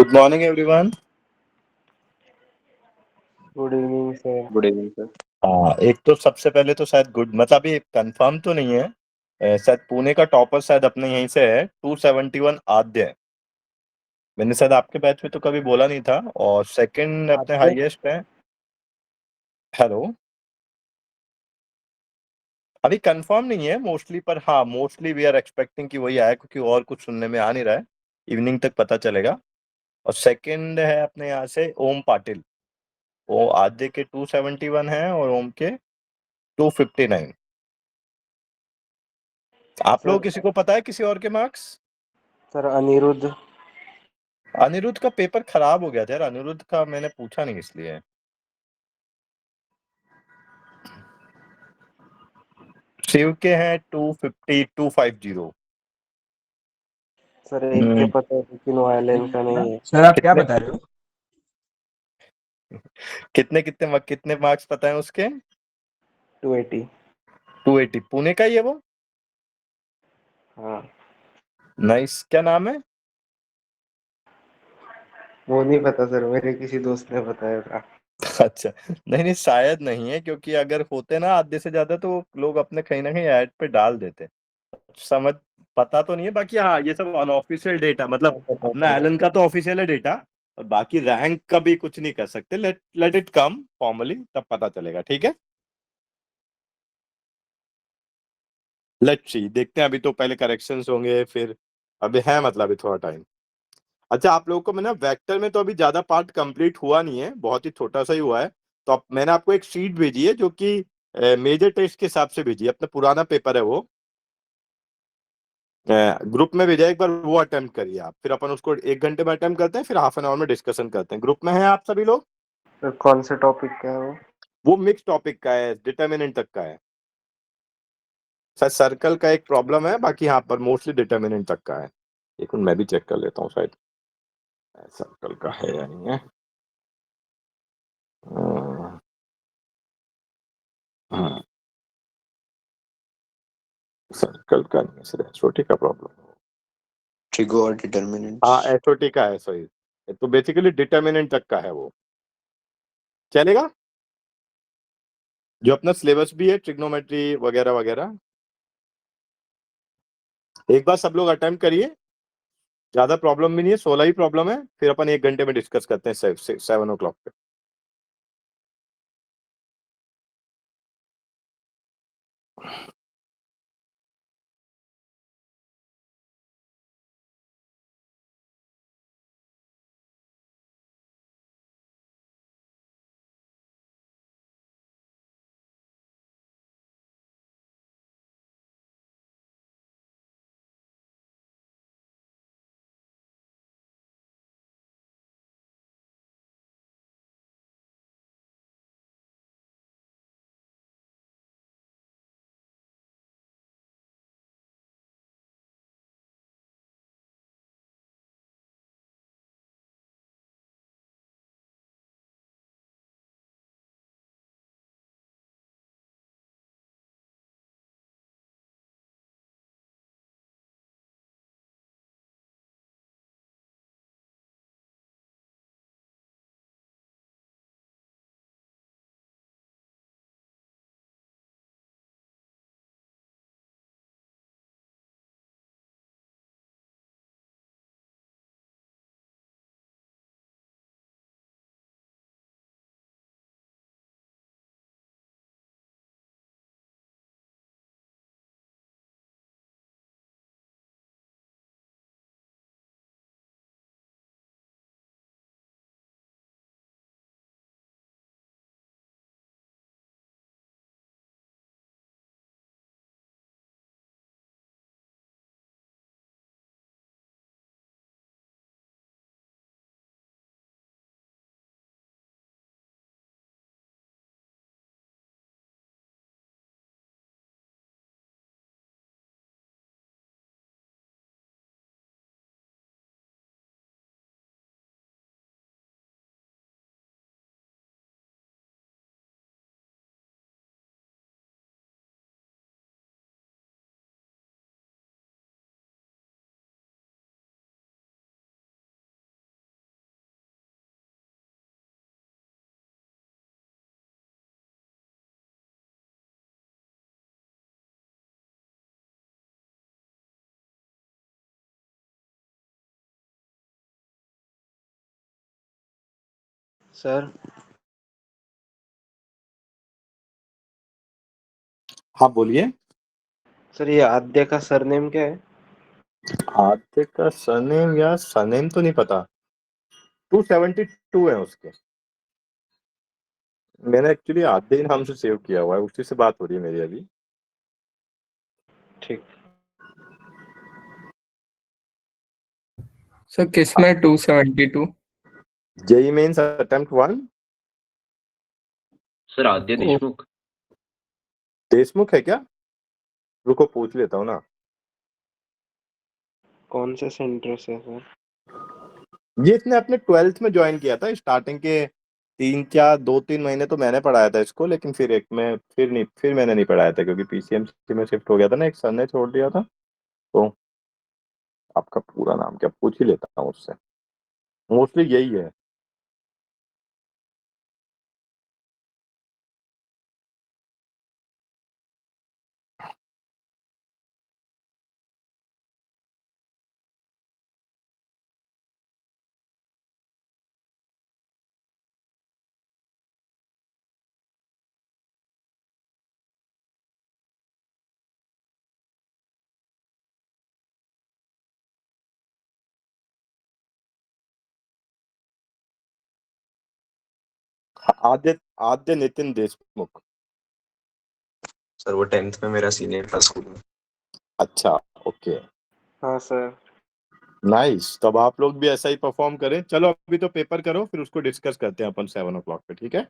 Good morning everyone. Good evening sir. Good evening sir. हाँ, एक तो सबसे पहले तो शायद गुड मतलब अभी कंफर्म तो नहीं है। शायद पुणे का टॉपर शायद अपने यहीं से है 271 आद्य। मैंने शायद आपके बैच में तो कभी बोला नहीं था। और सेकंड अपने आते हाईएस्ट है। हेलो। अभी कंफर्म नहीं है मोस्टली, पर हाँ मोस्टली वी आर एक्सपेक्टिंग कि वही आया, क्योंकि और कुछ सुनने में आ नहीं रहा है। इवनिंग तक पता चलेगा। और सेकंड है अपने यहाँ से ओम पाटिल। वो आद्य के 271 है और ओम के 259। आप लोग सर किसी को पता है किसी और के मार्क्स? सर अनिरुद्ध। अनिरुद्ध का पेपर खराब हो गया था यार। अनिरुद्ध का मैंने पूछा नहीं इसलिए। शिव के हैं 250। सर एक के पता है लेकिन वायलिन का नहीं है। सर आप क्या कितने बता रहे हो? कितने मार्क्स पता है उसके? 280। 280। पुणे का ही है वो। हाँ नाइस। क्या नाम है? वो नहीं पता सर, मेरे किसी दोस्त ने बताया था। अच्छा। नहीं नहीं, शायद नहीं है, क्योंकि अगर होते ना आधे से ज्यादा तो लोग अपने कहीं ना कहीं ऐड पे डाल देते। समझ पता तो नहीं है बाकी। हाँ, ये सब अनऑफिशियल डेटा, मतलब पता अपना सर। एलन का तो ऑफिशियल है डेटा। और बाकी रैंक का भी कुछ नहीं कर सकते। Let let it come formally, तब पता चलेगा। ठीक है, लेट्स सी, देखते हैं। अभी तो पहले करेक्शंस होंगे, फिर अभी है मतलब अभी थोड़ा टाइम। अच्छा, आप लोगों को मैंने वेक्टर में तो अभी ज्यादा पार्ट कंप्लीट हुआ नहीं है, बहुत ही छोटा सा ही हुआ है। तो मैंने आपको एक शीट भेजी है जो कि मेजर टेस्ट के हिसाब से भेजी है। अपना पुराना पेपर है वो, ग्रुप में भेजा है। एक बार वो अटेम्प्ट करिए आप, फिर अपन उसको 1 घंटे में अटेम्प्ट करते हैं, फिर हाफ एन आवर में डिस्कशन करते हैं। ग्रुप में है आप सभी लोग? सर कौन से टॉपिक का है वो? वो मिक्स टॉपिक का है, डिटर्मिनेंट तक का है। शायद सर्कल का एक प्रॉब्लम है, बाकी यहाँ पर मोस्टली डिटर्मिनेंट तक का है। एक मिनट मैं भी चेक कर लेता हूँ, शायद सर्कल का है या नहीं है। हाँ, सर्कल का नहीं है सर, एसओटी का प्रॉब्लम है। ट्रिगो और डिटर्मिनेंट। हाँ, एसओटी का है, सही। तो बेसिकली डिटर्मिनेंट तक का है वो। चलेगा? जो अपना सिलेबस भी है, ट्रिग्नोमेट्री वगैरह वगैरह। एक बार सब लोग अटेम्प्ट करिए। ज्यादा प्रॉब्लम भी नहीं है, 16 ही प्रॉब्लम है। फिर अपन 1 घंटे में डिस्कस करते हैं 7 o'clock पे। सर हाँ बोलिए। सर ये आद्य का सरनेम क्या है? आदित्य का सरनेम या सरनेम तो नहीं पता। 272 है उसके। मैंने एक्चुअली आदित्य नाम से सेव किया हुआ है, उसी से बात हो रही है मेरी अभी। ठीक। सर किसमें 272? JEE mains attempt 1। सर आद्य ओ, देशमुख। देशमुख है क्या? रुको पूछ लेता हूँ ना। कौन से सेंटर से है सर? ये इसने अपने 12th में ज्वाइन किया था। स्टार्टिंग के 2-3 महीने तो मैंने पढ़ाया था इसको, लेकिन फिर एक में फिर मैंने नहीं पढ़ाया था क्योंकि पीसीएमसी में शिफ्ट हो गया था ना, एक सर ने छोड़ दिया था। तो आपका पूरा नाम क्या पूछ ही लेता हूँ उससे। मोस्टली यही है। आद्य आद्य नितिन देशमुख। सर वो 10th में मेरा सीनियर था स्कूल में। अच्छा, ओके, हाँ सर। नाइस। तब आप लोग भी ऐसा ही परफॉर्म करें। चलो अभी तो पेपर करो, फिर उसको डिस्कस करते हैं अपन 7 o'clock पे, ठीक है?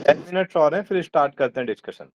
10 मिनट्स और हैं, फिर स्टार्ट करते हैं डिस्कशन।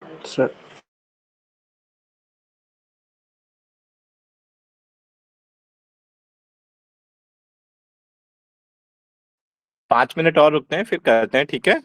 सर 5 मिनट और रुकते हैं फिर करते हैं, ठीक है?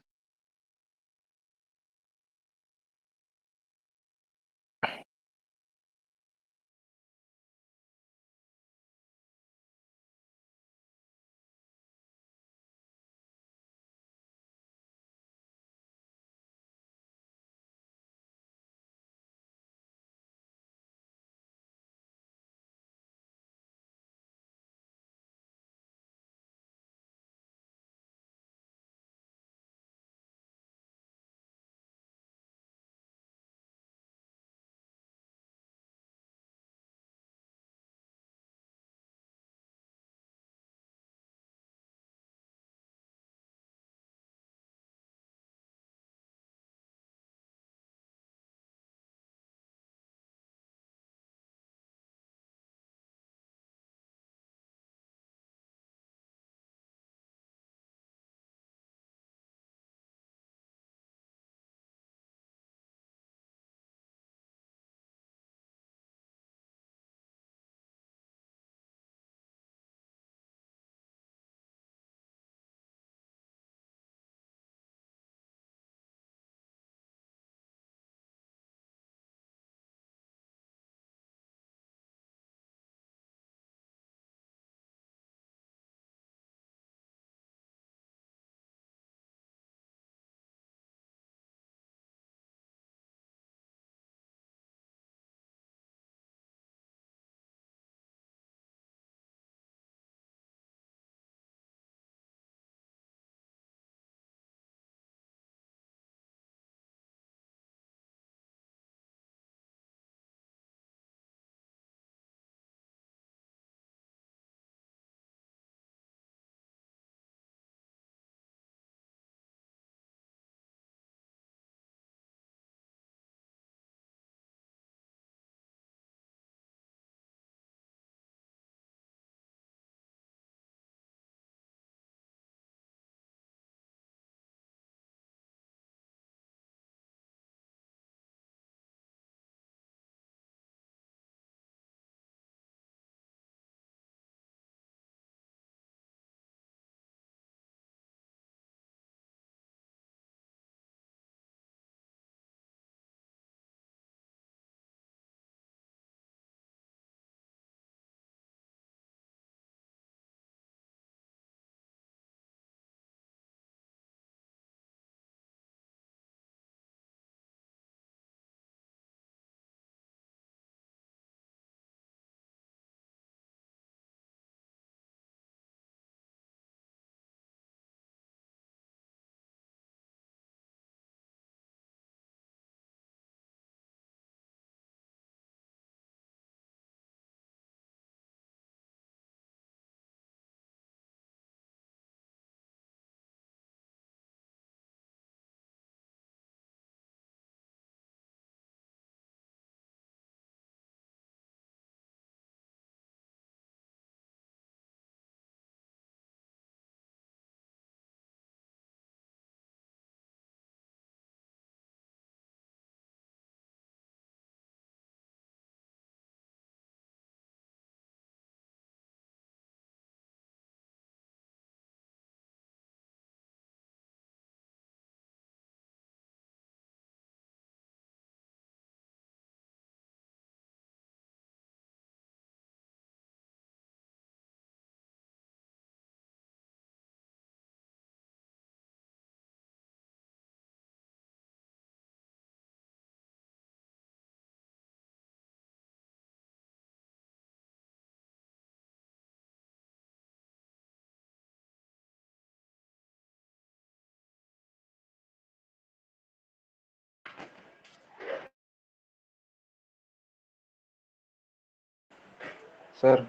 सर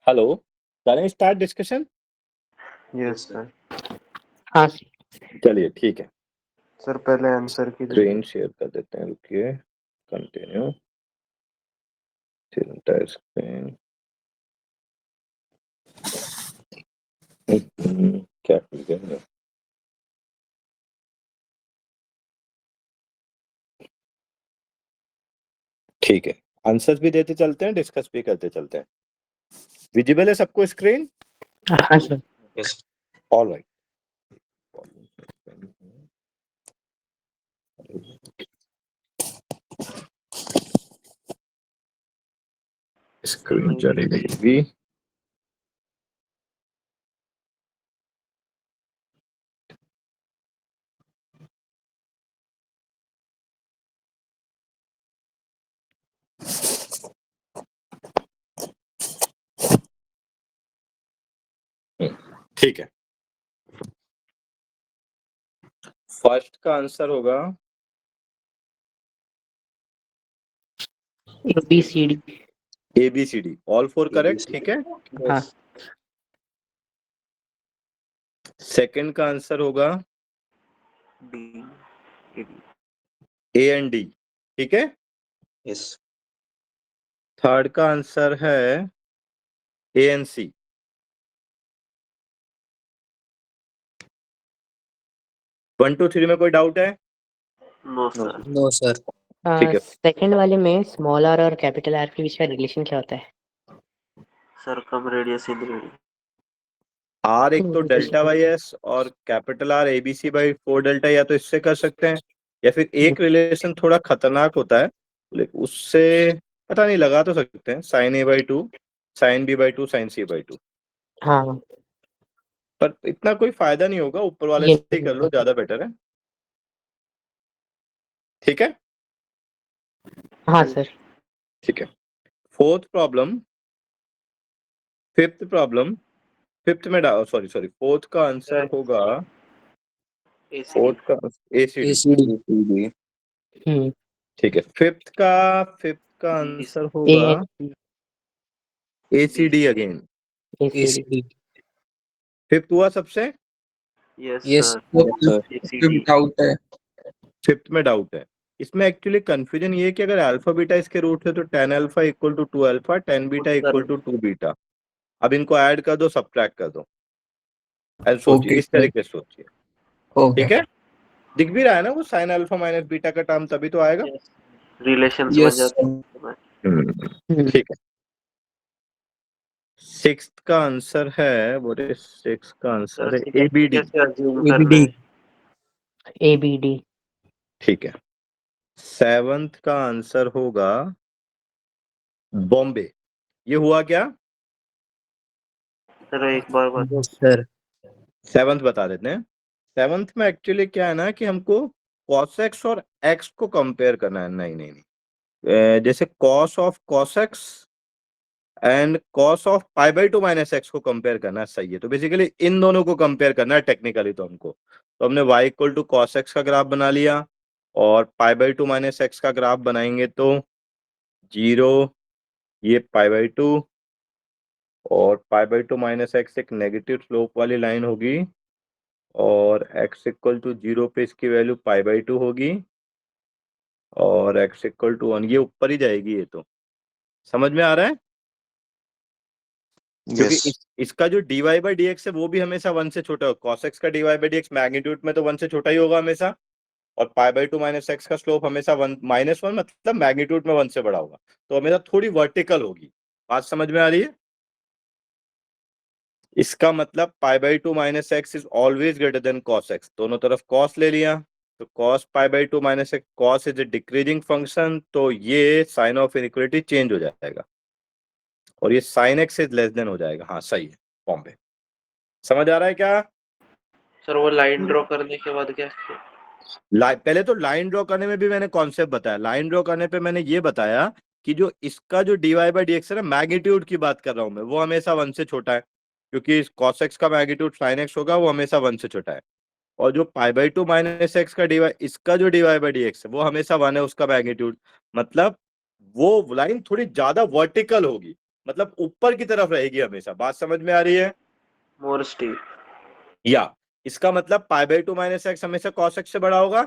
हेलो, करें स्टार्ट डिस्कशन? यस सर हाँ चलिए ठीक है। सर पहले आंसर की स्क्रीन शेयर कर देते हैं, रुकिए, कंटिन्यू, फिर एंटायर स्क्रीन, क्या भूल गए? ठीक है, आंसर्स भी देते चलते हैं, डिस्कस भी करते चलते हैं। विजिबल है सबको स्क्रीन? हाँ sir. Yes. All right, screen चली गई। ठीक है, फर्स्ट का आंसर होगा ABCD। ABCD, all four correct, ठीक है। हाँ। सेकंड का आंसर होगा D A एंड D, ठीक है। Yes. थर्ड का आंसर है A and C। One two three में कोई डाउट है? No sir. No sir. ठीक है। सेकंड वाले में स्मॉल आर और कैपिटल आर के बीच का रिलेशन क्या होता है? Circumradius inradius. R एक तो डेल्टा बाई एस और capital R ABC by 4 delta, या तो इससे कर सकते हैं, या फिर एक रिलेशन थोड़ा खतरनाक होता है, लेकिन उससे पता नहीं, लगा तो सकते हैं, sine A by 2, sine B by 2, sine C by 2, हाँ। पर इतना कोई फायदा नहीं होगा, ऊपर वाले ये से ही कर लो, ज्यादा बेटर है, ठीक है। हाँ सर। ठीक है, fourth problem, fifth problem, fifth में सॉरी फोर्थ का आंसर होगा, फोर्थ का ACD, ACD। ठीक है। फिफ्थ का आंसर होगा ACD अगेन। ACD। फिफ्थ हुआ सबसे, यस यस सर। डाउट है। फिफ्थ में डाउट है। इसमें एक्चुअली कंफ्यूजन ये है कि अगर अल्फा बीटा इसके रूट है तो tan alpha equal to 2 alpha, tan beta equal to 2 beta. अब इनको ऐड कर दो, सब्ट्रैक्ट कर दो, ऐसे सोचिए, इस तरीके से सोचिए, ठीक है। दिख भी रहा है ना वो साइन अल्फा माइनस बीटा का टर्म, तभी तो आएगा। रिलेशंस बन यस जाते हैं। ठीक है। सिक्स्थ का आंसर है, बोले सिक्स्थ का आंसर है ABD, कैसे अज्यूम कर रहे हैं? ABD। ठीक है। सेवंथ का आंसर होगा बॉम्बे। ये हुआ क्या? सर एक बार बता। सर। सेवंथ बता देते हैं। सेवंथ में एक्चुअली क्या है ना कि हमको cos x और x को कंपेयर करना है। नहीं नहीं नहीं, जैसे cos of cos x and cos of pi by 2 minus x को कंपेयर करना है, सही है। तो बेसिकली इन दोनों को कंपेयर करना है टेक्निकली, तो हमको, तो हमने y equal to cos x का ग्राफ बना लिया, और पाई बाई 2 माइनस एक्स का ग्राफ बनाएंगे तो 0, ये पाई बाई 2, और पाई बाई 2 माइनस एक्स एक नेगेटिव स्लोप वाली लाइन होगी, और x इक्वल टू 0 पे इसकी वैल्यू पाई बाई 2 होगी, और x इक्वल टू 1, ये ऊपर ही जाएगी। ये तो समझ में आ रहा है, क्योंकि Yes. इसका जो dy बाई डी एक्स है वो भी हमेशा 1 से छोटा होगा। cos x का dy by D x magnitude में तो 1 से छोटा ही होगा हमेशा, और पाई बाई 2 माइनस एक्स का स्लोप हमेशा 1 -1, मतलब मैग्नीट्यूड में 1 से बड़ा होगा, तो हमेशा थोड़ी वर्टिकल होगी। बात समझ में आ रही है? इसका मतलब पाई by 2 minus x is always greater than cos x, दोनों तरफ cos ले लिया, तो cos pi by 2 minus x, cos is a decreasing function, तो ये साइन ऑफ इनइक्वालिटी चेंज हो जाएगा, और ये sine x is less than हो जाएगा। हाँ सही है, फॉर्म पे समझ आ रहा है क्या? सर वो लाइन ड्रॉ करने के बाद क्या? पहले तो लाइन ड्रॉ करने में भी मैंने कॉन्सेप्ट बताया। लाइन ड्रॉ करने पे मैंने ये बताया कि जो इसका जो dy बाई डी एक्स है ना, मैग्नीट्यूड की बात कर रहा हूं मैं, वो हमेशा 1 से छोटा है, क्योंकि cos x का मैग्नीट्यूड sin x होगा, वो हमेशा 1 से छोटा है, और जो पाई बाई 2 माइनस एक्स का dy, इसका जो dy बाई डी एक्स है वो हमेशा 1 है, उसका मैग्नीट्यूड, मतलब वो लाइन थोड़ी ज्यादा वर्टिकल होगी, मतलब ऊपर की तरफ रहेगी हमेशा। बात समझ में आ रही है? मोर स्टीप। या इसका मतलब पाई बाई 2 माइनस एक्स हमेशा कॉस एक्स से बड़ा होगा।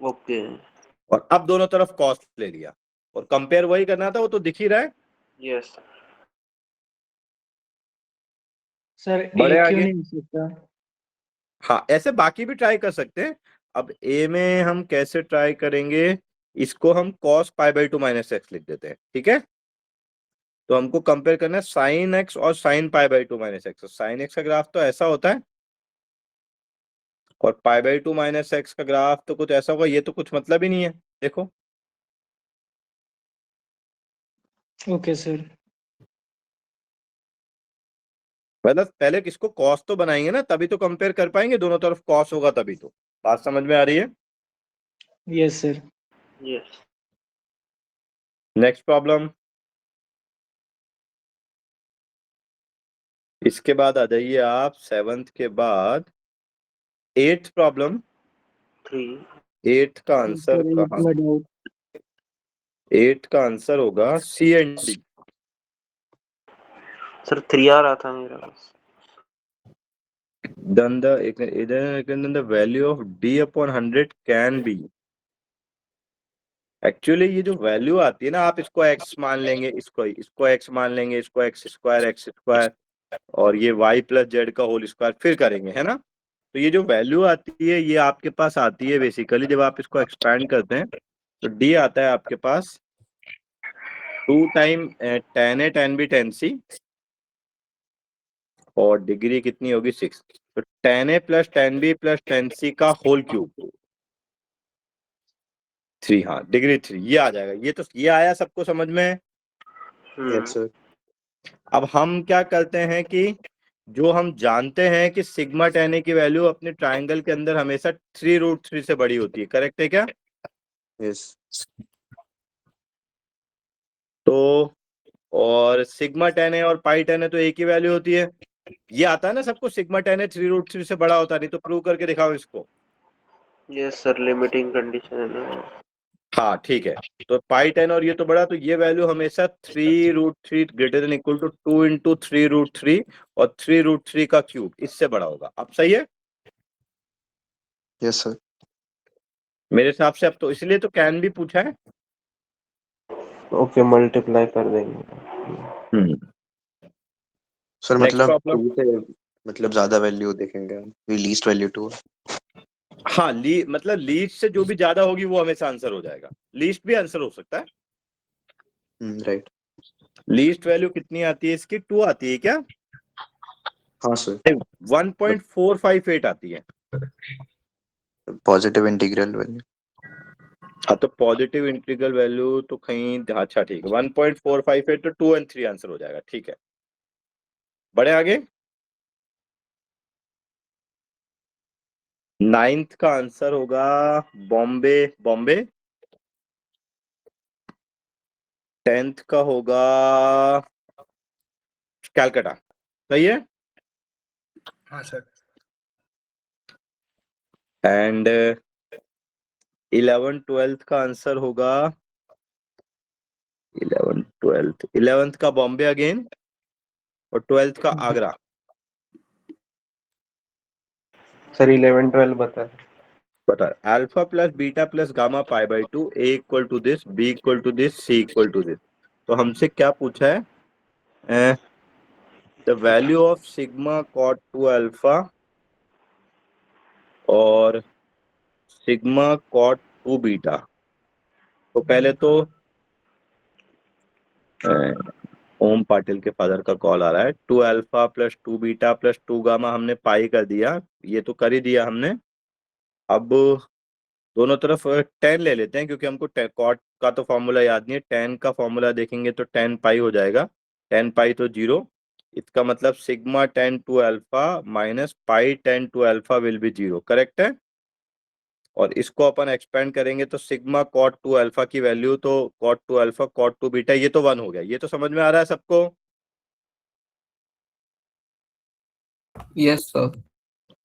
ओके। और अब दोनों तरफ कॉस ले लिया और कंपेयर वही करना था, वो तो दिख ही रहा है। यस सर बड़े ए आगे। क्यों नहीं हो सकता? हाँ, ऐसे बाकी भी ट्राई कर सकते हैं। अब ए में हम कैसे ट्राई करेंगे, इसको हम cos pi by 2 minus x लिख देते हैं, ठीक है। तो हमको कंपेयर करना है साइन एक्स और sine pi by 2 minus x. Sine x का ग्राफ तो ऐसा होता है और पाई बाई 2 माइनस एक्स का ग्राफ तो कुछ ऐसा होगा। ये तो कुछ मतलब ही नहीं है, देखो। Okay sir. मतलब पहले किसको cos तो बनाएंगे ना, तभी तो कंपेयर कर पाएंगे, दोनों तरफ cos होगा तभी तो। बात समझ में आ रही है। Yes sir. Yes next problem. इसके बाद आ जाइए आप 7th के बाद 8th प्रॉब्लम। 3 8th का आंसर सर कहाँ? इसमें डाउट। 8 का आंसर होगा सी एंड डी। सर 3 आ रहा था मेरा बस। Then the value of d upon 100 can be। Actually ये जो वैल्यू आती है ना, आप इसको x मान लेंगे, इसको x मान लेंगे, इसको x स्क्वायर और ये y प्लस जेड का होल स्क्वायर फिर करेंगे, है ना। तो ये जो वैल्यू आती है ये आपके पास आती है बेसिकली जब आप इसको एक्सपैंड करते हैं तो d आता है आपके पास 2 time tan a tan b tan c और डिग्री कितनी होगी 6। तो tan a plus tan b plus tan c का होल क्यूब 3। हाँ, डिग्री 3 ये आ जाएगा। ये आया सबको समझ में। Yes sir. अब हम क्या करते हैं कि जो हम जानते हैं कि सिग्मा tan a की वैल्यू अपने ट्राइंगल के अंदर हमेशा 3√3 से बड़ी होती है, करेक्ट है क्या। यस तो और सिग्मा tan a और पाई tan a तो एक ही वैल्यू होती है। ये आता है ना सबको, सिग्मा tan a 3√3 से बड़ा होता नहीं। तो प्रूव करके दिखाओ इसको। यस सर लिमिटिंग कंडीशन है ना। हाँ ठीक है। तो पाई 10 और ये तो बड़ा, तो ये वैल्यू हमेशा 3√3 greater than equal to 2 into 3√3 और 3√3 का क्यूब इससे बड़ा होगा। अब सही है यस सर। मेरे हिसाब से। अब तो इसलिए तो कैन भी पूछा है। ओके मल्टीप्लाई कर देंगे। सर Next मतलब problem। 2 से मतलब ज्यादा वैल्यू देखेंगे हम, लीस्ट वैल्यू 2। हाँ, मतलब लीस्ट से जो भी ज्यादा होगी वो हमेशा आंसर हो जाएगा। लीस्ट भी आंसर हो सकता है। राइट। लीस्ट वैल्यू कितनी आती है इसकी? 2 आती है क्या? हाँ सर। 1.458 आती है। Positive integral value. हाँ, तो पॉजिटिव इंटीग्रल वैल्यू तो कहीं, अच्छा ठीक है, 1.458 तो 2 और 3 आंसर हो जाएगा। ठीक है, बढ़े आगे। 9th का आंसर होगा बॉम्बे। 10th का होगा कैलकाटा। सही है। हाँ सर। एंड 11th-12th का आंसर होगा 11th का बॉम्बे अगेन और 12th का आगरा। सर 11 12 बता। बता alpha plus beta plus gamma pi by 2 A equal to this, B equal to this, C equal to this. तो हमसे क्या पूछा है? The value of sigma cot 2 alpha और सिग्मा कॉट 2 बीटा। तो पहले तो ओम पाटिल के फादर का कॉल आ रहा है। 2 alpha plus 2 beta plus 2 gamma हमने पाई कर दिया, ये तो कर ही दिया हमने। अब दोनों तरफ 10 ले लेते हैं क्योंकि हमको कॉट का तो फॉर्मूला याद नहीं है। 10 का फॉर्मूला देखेंगे तो 10 पाई हो जाएगा। 10 पाई तो 0। इसका मतलब sigma 10 two alpha minus pi 10 two alpha will be 0, correct है। और इसको अपन एक्सपेंड करेंगे तो सिग्मा कॉट 2 अल्फा की वैल्यू तो कॉट 2 अल्फा कॉट 2 बीटा, ये तो 1 हो गया। ये तो समझ में आ रहा है सबको। Yes sir.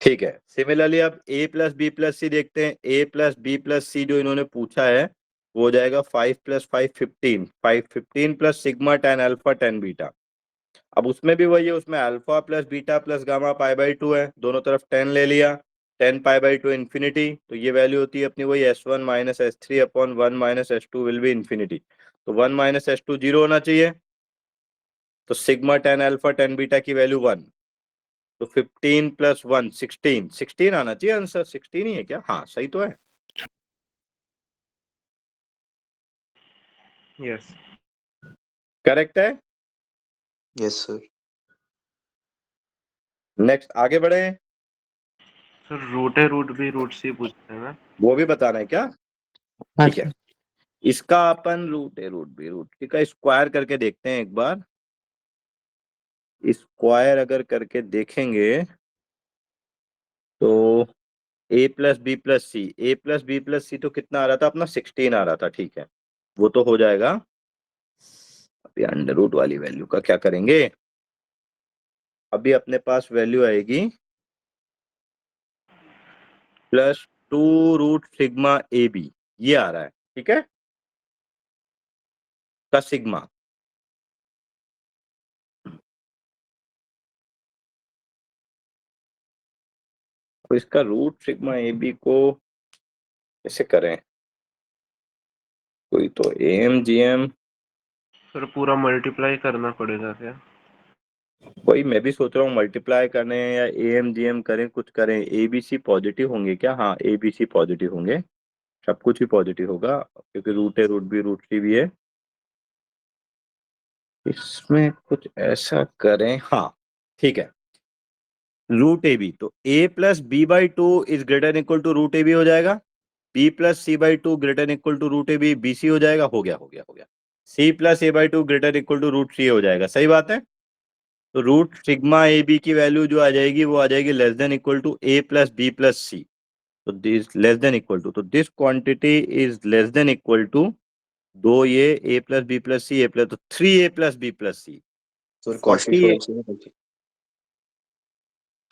ठीक है, सिमिलरली अब a प्लस बी प्लस सी देखते हैं। a प्लस बी प्लस सी जो इन्होंने पूछा है वो हो जाएगा 5 plus 5 15 plus sigma 10 alpha 10 beta. अब उसमें भी वही है, उसमें alpha plus beta plus gamma pi by 2 है, दोनों तरफ 10 ले लिया, 10 पाई बाई 2 इन्फिनिटी, तो ये वैल्यू होती है अपनी वही S1 minus S3 upon 1 minus S2 will be infinity. तो 1 माइनस S2 जीरो होना चाहिए, तो सिग्मा 10 अल्फा 10 बीटा की वैल्यू 1, तो 15 प्लस 1 16, 16 आना चाहिए आंसर। 16 ही है क्या? हाँ सही तो है। यस। करेक्ट है। Yes sir. नेक्स्ट आगे बढ़े। सर रूट है, रूट भी रूट सी पूछते हैं ना? वो भी बताना है क्या? हाँ ठीक है, सर। इसका अपन रूट ए रूट बी रूट सी का स्क्वायर करके देखते हैं एक बार। स्क्वायर अगर करके देखेंगे तो A plus B plus C, A plus B plus C तो कितना आ रहा था अपना? 16 आ रहा था। ठीक है, वो तो हो जाएगा। अभी अंडर रूट वाली वैल्यू का क्या करेंगे? अभी अपने पास वैल्यू आएगी plus 2 root sigma A B, ये आ रहा है। ठीक है, का सिग्मा, तो इसका रूट सिग्मा ए बी को कैसे करें? कोई तो एम जी एम, सर पूरा मल्टीप्लाई करना पड़ेगा क्या? वही मैं भी सोच रहा हूँ, मल्टीप्लाई करने या ए एम जी एम करें, कुछ करें। ए बी सी पॉजिटिव होंगे क्या? हाँ ए बी सी पॉजिटिव होंगे, सब कुछ ही पॉजिटिव होगा क्योंकि रूट ए रूट बी रूट सी भी है। इसमें कुछ ऐसा करें, हाँ ठीक है, रूट ए बी, तो A plus B by 2 is greater equal to root A B हो जाएगा, B plus C by 2 greater equal to root A B, B C हो जाएगा। हो गया हो गया हो गया। C plus A by 2 greater equal to root C हो जाएगा। सही बात है। तो रूट सिग्मा ए बी की वैल्यू जो आ जाएगी वो आ जाएगी less than equal to A plus B plus C, तो this less than equal to, तो this quantity is less than equal to दो ये A plus B plus C, A plus, तो 3a plus B plus C, sir 48। Constituency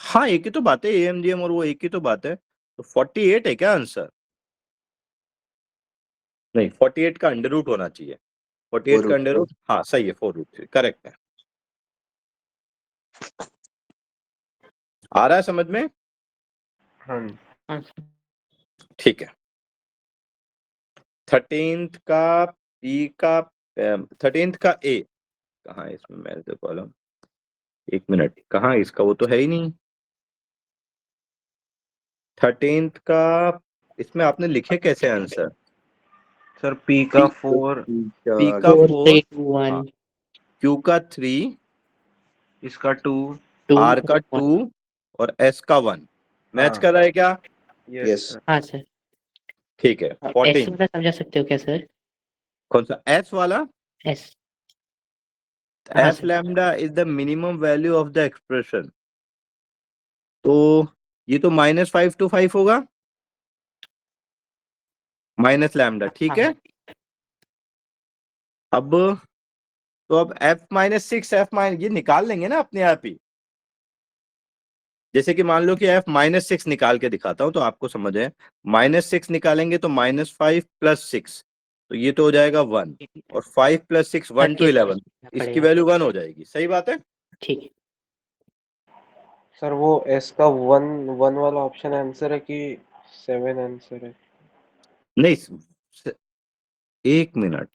हाँ एक ही तो बात है, एएमजीएम और वो एक ही तो बात है। तो 48 है क्या आंसर? नहीं, 48 का अंडर रूट होना चाहिए। 48 का अंडर रूट, हाँ सही है, 4√3 करेक्ट है। आ रहा है समझ में? हाँ। हाँ सर। ठीक है। 13th का बी का 13th का ए कहाँ है इसमें? मैं तो कॉलम, एक मिनट, कहाँ है इसका? वो तो है ही नहीं। 13th का इसमें आपने लिखे कैसे आंसर? सर पी का 4, पी का 4 4, 3 2 1 क्यू का 3, इसका 2। 2 आर का 1। 2 और एस का 1 मैच हाँ। कर रहा है क्या? यस। हाँ सर। ठीक है। एस 14 वाला समझा सकते हो क्या सर? कौन सा एस वाला? एस। हाँ F sir. Lambda is the minimum value of the expression, तो ये तो -5 to 5 होगा, माइनस लैम्डा। ठीक है, अब तो अब f-6 ये निकाल लेंगे ना अपने आप ही। जैसे कि मान लो कि f-6 निकाल के दिखाता हूं तो आपको समझ है। -6 निकालेंगे तो -5 + 6, तो ये तो हो जाएगा 1, और 5 + 6 1 to 11, इसकी वैल्यू 1 हो जाएगी। सही बात है। ठीक है। सर वो एस का 1 वाला ऑप्शन आंसर है कि 7 आंसर है? नहीं, एक मिनट,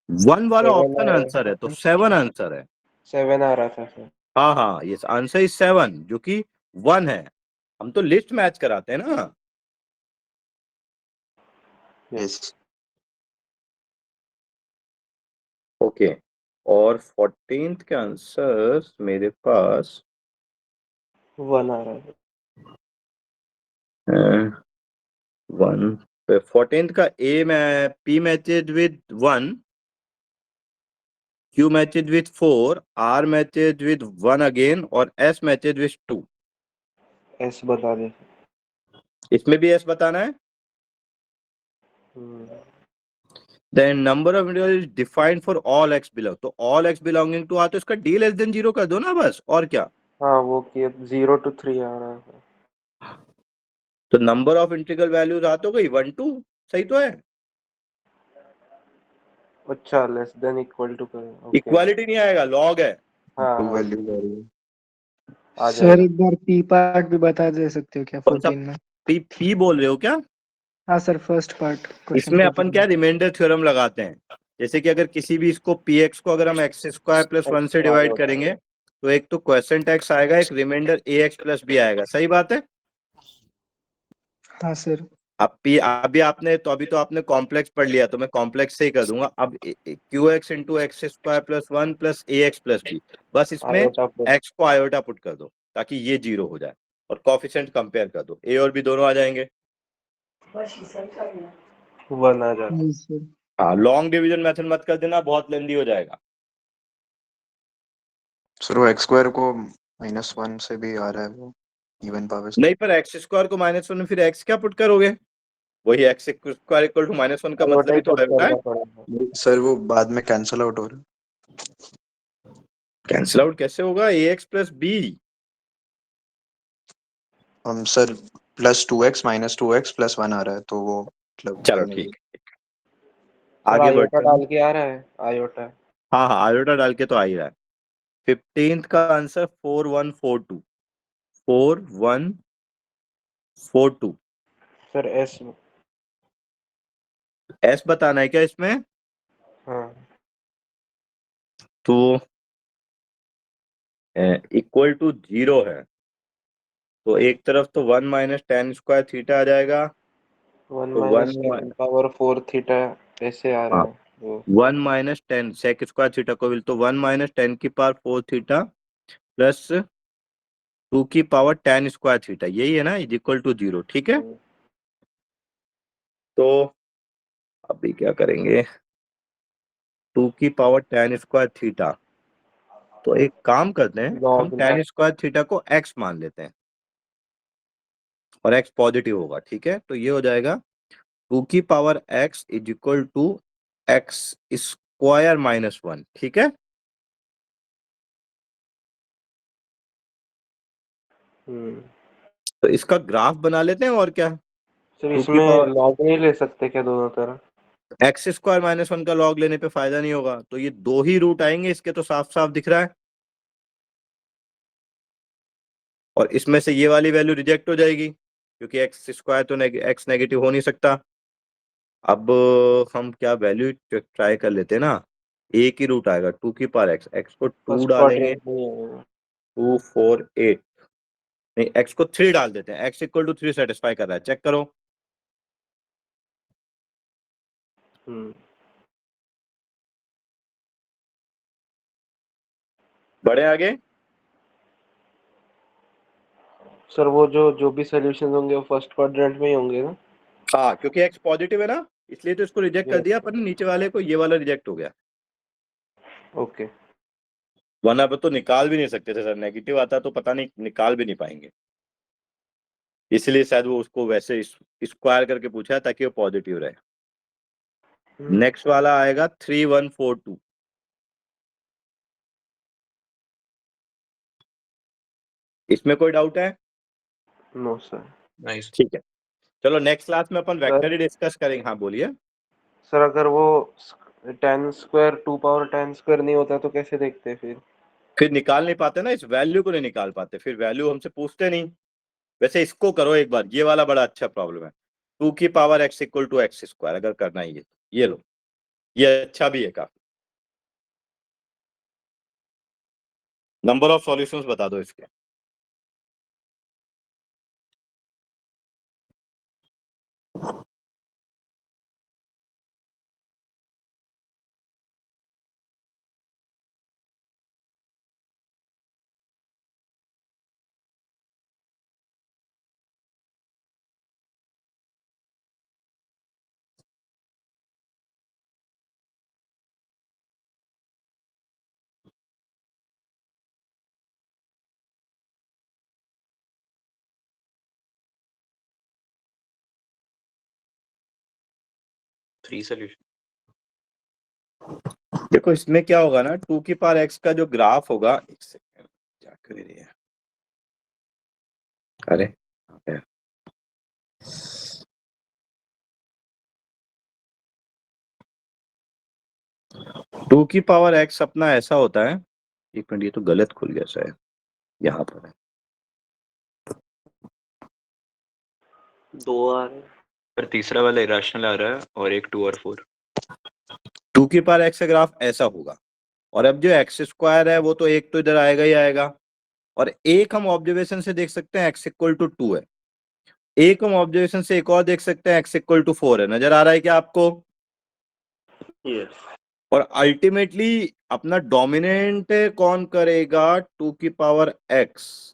1 वाला 7 ऑप्शन आ रहा आंसर है तो है। 7 आंसर है। 7 आ रहा था सर। हाँ हाँ, ये आंसर इज 7 जो कि 1 है। हम तो लिस्ट मैच कराते हैं ना। यस। ओके, और 14th के आंसर मेरे पास 1 आ रहा है। 1, 14th का ए में P matched with 1, Q matched with 4, R matched with 1 again, और एस मैचेड विद 2। एस बता दे। इसमें भी एस बताना है। Then number of individuals is defined for all x belong, तो all x belonging to आ तो इसका d लेस देन 0 कर दो ना बस, और क्या। हाँ वो किया 0 to 3 आ रहा है। तो नंबर ऑफ इंटीग्रल वैल्यूज आ तो गई 1 2, सही तो है। अच्छा less than equal to okay equality नहीं आएगा, लॉग है। हाँ टू हाँ वैल्यू आ रही है। आ सर जाएगा। एक बार पी पार्ट भी बता दे सकते हो क्या कौन सा 14 में? पी पी बोल रहे हो क्या? हाँ सर, फर्स्ट पार्ट क्वेश्चन इसमें अपन 14 क्या में। रिमाइंडर थ्योरम लगाते हैं। जैसे कि अगर किसी भी इसको पी एक्स को अगर हम एक्स स्क्वायर प्लस 1 से डिवाइड करेंगे तो एक तो क्वेश्चन एक्स आएगा, एक रिमाइंडर ए एक्स प्लस बी आएगा। सही बात है। हाँ सर। अब पी अभी आपने तो अभी तो आपने कॉम्प्लेक्स पढ़ लिया तो मैं कॉम्प्लेक्स से ही कर दूंगा। अब Q x into x square plus 1 प्लस ए एक्स प्लस बी, बस इसमें आयोटा प्लस एक्स को आयोटा पुट कर दो ताकि ये 0 हो जाए और कोफिशिएंट कंपेयर कर दो, ए और बी दोनों आ जाएंगे। 1 आ जाता। Yes sir. हाँ, लॉन्ग डिवीजन मेथड मत कर देना, बहुत लेंदी हो जाएगा। सर वो एक्स स्क्वायर को -1 से भी आ रहा है वो इवन पावर से। नहीं, पर एक्स स्क्वायर को -1 में फिर एक्स क्या पुट करोगे? वही एक्स स्क्वायर इक्वल टू -1 का आयोटा मतलब ही ही तो पुट आयोटा है। करना पड़ेगा। सर वो बाद में कैंसिल आउट हो रहा है। कैंसिल आउट कैसे होगा? ए एक्स प्लस बी। हम सर +2x -2x +1 आ रहा है तो वो मतलब चलो वही ठीक है, सर आगे आयोटा बढ़ते हैं। डाल के आ रहा है आयोटा। हाँ हाँ, आयोटा डाल के तो आ ही रहा है। 15th का आंसर 4142, 4142। सर एस एस बताना है क्या इसमें? हाँ तो इक्वल टू 0 है तो एक तरफ तो 1 माइनस टेन स्क्वायर थीटा आ जाएगा। 1 तो माइनस 10 पावर 4 थीटा ऐसे आ रहा हाँ, है वो। 1 minus ten sec square theta को विल तो 1 माइनस टेन की पावर 4 थीटा प्लस 2 की पावर टेन स्क्वायर थीटा, यही है ना, इज इक्वल टू 0। ठीक है, तो अभी क्या करेंगे? 2 की पावर टेन स्क्वायर थीटा, तो एक काम करते हैं, हम लॉग टेन स्क्वायर थीटा को x मान लेते हैं और x पॉजिटिव होगा। ठीक है, तो ये हो जाएगा 2 की power x is equal to x square -1। ठीक है, तो इसका ग्राफ बना लेते हैं और क्या। सर 2 की इसमें पावर लॉग नहीं ले सकते क्या दोनों तरफ? एक्स स्क्वायर -1 का लॉग लेने पे फायदा नहीं होगा, तो ये दो ही रूट आएंगे इसके, तो साफ साफ दिख रहा है। और इसमें से ये वाली वैल्यू रिजेक्ट हो जाएगी क्योंकि एक्स स्क्वायर तो एक्स नेगेटिव हो नहीं सकता। अब हम क्या वैल्यू ट्राई कर लेते हैं ना, एक ही रूट आएगा 2 की पावर एक्स, एक्स को 2 फर्स्ट डालेंगे, क्वाड्रेंट नहीं आएगा। 2 4 8, नहीं एक्स को 3 डाल देते हैं, एक्स इक्वल टू 3 सेटिस्फाई कर रहा है, चेक करो। बढ़े आगे। सर वो जो भी सॉल्यूशंस होंगे वो फर्स्ट क्वाड्रेंट में ही होंगे ना? हाँ, क्योंकि एक्स पॉजिटिव है ना, इसलिए तो इसको रिजेक्ट कर यस दिया, पर नीचे वाले को ये वाला रिजेक्ट हो गया, ओके। वरना अब तो निकाल भी नहीं सकते थे सर, नेगेटिव आता तो पता नहीं निकाल भी नहीं पाएंगे, इसलिए शायद वो उसको वैसे स्क्वायर करके पूछा है ताकि वो पॉजिटिव रहे। नेक्स्ट वाला आएगा 3142। इसमें कोई डाउट है? No sir. नाइस। ठीक है, चलो नेक्स्ट क्लास में अपन सर वेक्टर ही डिस्कस करेंगे। हाँ बोलिए। सर अगर वो 10 स्क्वायर 2 पावर 10 स्क्वायर नहीं होता तो कैसे देखते फिर? फिर निकाल नहीं पाते ना, इस वैल्यू को नहीं निकाल पाते, फिर वैल्यू हमसे पूछते नहीं। वैसे इसको करो एक बार, ये वाला बड़ा अच्छा प्रॉब्लम है, 2 की power x equal to x square अगर करना ही है, ये लो, ये अच्छा भी है काफी। नंबर ऑफ सॉल्यूशंस बता दो इसके। Three solution. देखो इसमें क्या होगा ना, 2 की पावर x का जो ग्राफ होगा, एक सेकंड क्या कर रही है, अरे 2 की पावर x अपना ऐसा होता है, एक मिनट ये तो गलत खुल गया शायद, यहाँ पर है। 2 आ रहे हैं। पर तीसरा वाला इरेशनल आ रहा है और एक 2 और 4। 2 की पावर x का ग्राफ ऐसा होगा, और अब जो एक्स स्क्वायर है वो तो एक तो इधर आएगा ही आएगा, और एक हम ऑब्जर्वेशन से देख सकते हैं x इक्वल टू 2 है, एक हम ऑब्जर्वेशन से एक और देख सकते हैं x इक्वल टू 4 है। नजर आ रहा है क्या आपको? यस और अल्टीमेटली अपना डोमिनेंट कौन करेगा? 2 की पावर x।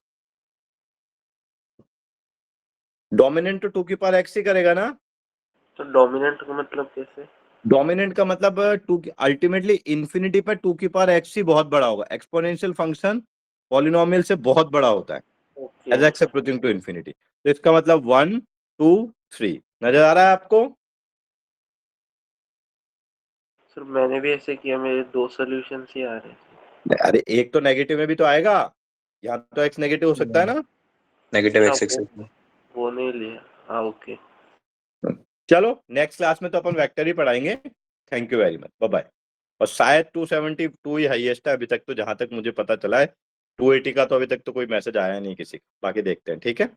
डोमिनेंट तो 2 की पावर x ही करेगा ना। तो डोमिनेंट का मतलब कैसे? डोमिनेंट का मतलब अल्टीमेटली इंफिनिटी पर 2 की पावर x ही बहुत बड़ा होगा। एक्सपोनेंशियल फंक्शन पॉलिनोमियल से बहुत बड़ा होता है okay as x approaching to infinity. तो इसका मतलब 1 2 3 नजर आ रहा है आपको? सर मैंने भी ऐसे किया, मेरे 2 सॉल्यूशंस ही आ रहे हैं। अरे एक तो नेगेटिव में भी तो आएगा, या तो x नेगेटिव हो सकता है ना। नेगेटिव हाँ, x एक्सिस में। वो नहीं लिया। हाँ ओके। चलो नेक्स्ट क्लास में तो अपन वेक्टर ही पढ़ाएंगे। Thank you very much, bye bye. और शायद 272 ही हाईएस्ट है अभी तक, तो जहां तक मुझे पता चला है 280 का तो अभी तक तो कोई मैसेज आया नहीं किसी का, बाकी देखते हैं। ठीक है।